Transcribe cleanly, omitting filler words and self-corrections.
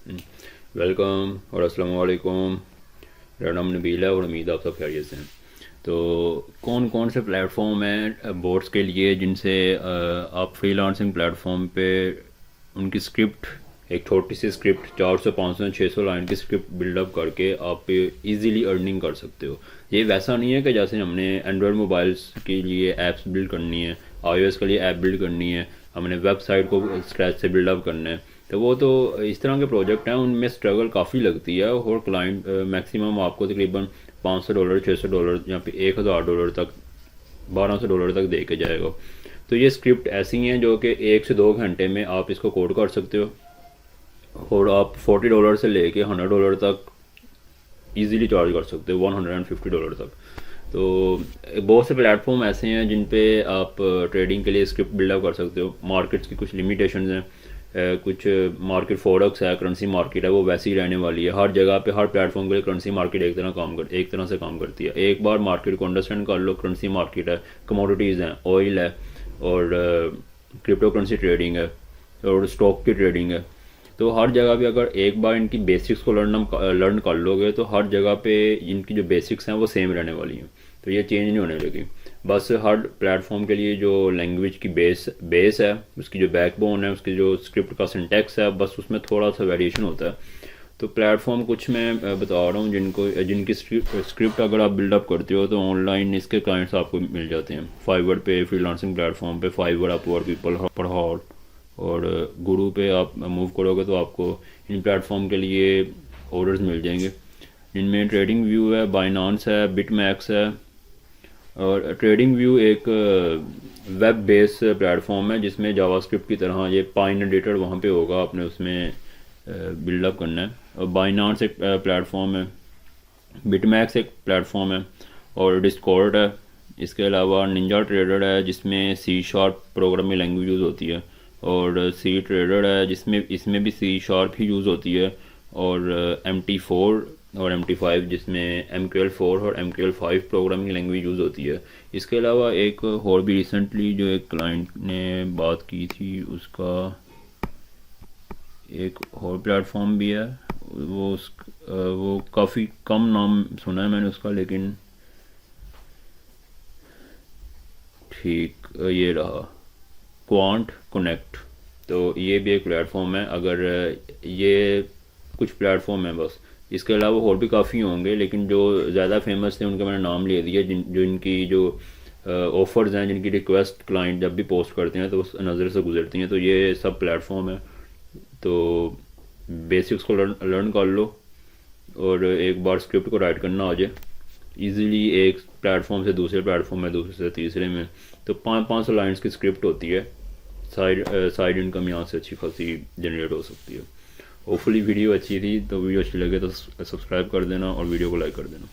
Welcome और अस्सलाम वालेकुम। मेरा नाम नबील है और उम्मीद है आप सब खैरियत से हैं। तो कौन कौन से प्लेटफॉर्म हैं बोर्ड्स के लिए जिनसे आप फ्रीलांसिंग प्लेटफॉर्म पे उनकी स्क्रिप्ट, एक छोटी सी स्क्रिप्ट 400 500 600 लाइन की स्क्रिप्ट बिल्डअप करके आप इजीली अर्निंग कर सकते हो। ये वैसा नहीं है कि जैसे हमने एंड्रॉयड मोबाइल्स के लिए ऐप्स बिल्ड करनी है, आईओएस के लिए ऐप बिल्ड करनी है, हमने वेबसाइट को स्क्रैच से बिल्डअप करना है। तो वो तो इस तरह के प्रोजेक्ट हैं, उनमें स्ट्रगल काफ़ी लगती है और क्लाइंट मैक्सिमम आपको तकरीबन $500 $600 या फिर $1000 तक, $1200 तक दे के जाएगा। तो ये स्क्रिप्ट ऐसी हैं जो कि 1 से 2 घंटे में आप इसको कोड कर सकते हो और आप $40 से लेके $100 तक इजीली चार्ज कर सकते हो, $150 तक। तो बहुत से प्लेटफॉर्म ऐसे हैं जिन पे आप ट्रेडिंग के लिए स्क्रिप्ट बिल्डअप कर सकते हो। मार्केट्स की कुछ लिमिटेशंस हैं, कुछ मार्केट फॉरेक्स है, करेंसी मार्केट है, वो वैसी ही रहने वाली है। हर जगह पे हर प्लेटफॉर्म के लिए करेंसी मार्केट एक तरह से काम करती है। एक बार मार्केट को अंडरस्टैंड कर लो, करेंसी मार्केट है, कमोडिटीज़ हैं, ऑयल है और क्रिप्टो करेंसी ट्रेडिंग है और स्टॉक की ट्रेडिंग है। तो हर जगह पे अगर एक बार इनकी बेसिक्स को लर्न कर लोगे तो हर जगह पे इनकी जो बेसिक्स हैं वो सेम रहने वाली हैं। तो ये चेंज नहीं होने लगी। बस हर प्लेटफॉर्म के लिए जो लैंग्वेज की बेस है, उसकी जो बैकबोन है, उसकी जो स्क्रिप्ट का सिंटैक्स है, बस उसमें थोड़ा सा वेरिएशन होता है। तो प्लेटफॉर्म कुछ मैं बता रहा हूँ जिनकी स्क्रिप्ट अगर आप बिल्डअप करते हो तो ऑनलाइन इसके क्लाइंट्स आपको मिल जाते हैं। फाइवर पे, फ्रीलांसिंग प्लेटफॉर्म पे, फाइवर, अपवर्क, पीपल पढ़ाओ और गुरु पे आप मूव करोगे तो आपको इन प्लेटफॉर्म के लिए ऑर्डर्स मिल जाएंगे। इनमें ट्रेडिंग व्यू है, बाइनांस है, बिटमैक्स है। और ट्रेडिंग व्यू एक वेब बेस प्लेटफॉर्म है जिसमें जावास्क्रिप्ट की तरह ये पाइन एडिटर वहाँ पे होगा, आपने उसमें बिल्डअप करना है। और बाइनांस एक प्लेटफॉर्म है, बिटमैक्स एक प्लेटफॉर्म है और डिस्कॉर्ड है। इसके अलावा निंजा ट्रेडर है जिसमें C sharp programming language use होती है और सी ट्रेडर है जिसमें इसमें भी सी शार्प ही यूज़ होती है और MT4 और MT5 जिसमें MQL4 और MQL5 प्रोग्रामिंग लैंग्वेज यूज़ होती है। इसके अलावा एक और भी रिसेंटली जो एक क्लाइंट ने बात की थी उसका एक और प्लेटफॉर्म भी है, वो काफ़ी कम नाम सुना है मैंने उसका, लेकिन ठीक ये रहा, क्वांट कनेक्ट। तो ये भी एक प्लेटफॉर्म है। अगर ये कुछ प्लेटफॉर्म है बस, इसके अलावा और भी काफ़ी होंगे, लेकिन जो ज़्यादा फेमस थे उनके मैंने नाम ले दिए, जो इनकी जो ऑफ़र्स हैं, जिनकी रिक्वेस्ट क्लाइंट जब भी पोस्ट करते हैं तो उस नज़र से गुजरती हैं। तो ये सब प्लेटफॉर्म है। तो बेसिक्स को लर्न कर लो और एक बार स्क्रिप्ट को राइट करना आ जाए ईज़िली, एक प्लेटफॉर्म से दूसरे प्लेटफॉर्म में, दूसरे से तीसरे में। तो 500 लाइन्स की स्क्रिप्ट होती है। साइड इनकम यहाँ से अच्छी खासी जनरेट हो सकती है। होपफुली वीडियो अच्छी थी, तो वीडियो अच्छी लगे तो सब्सक्राइब कर देना और वीडियो को लाइक कर देना।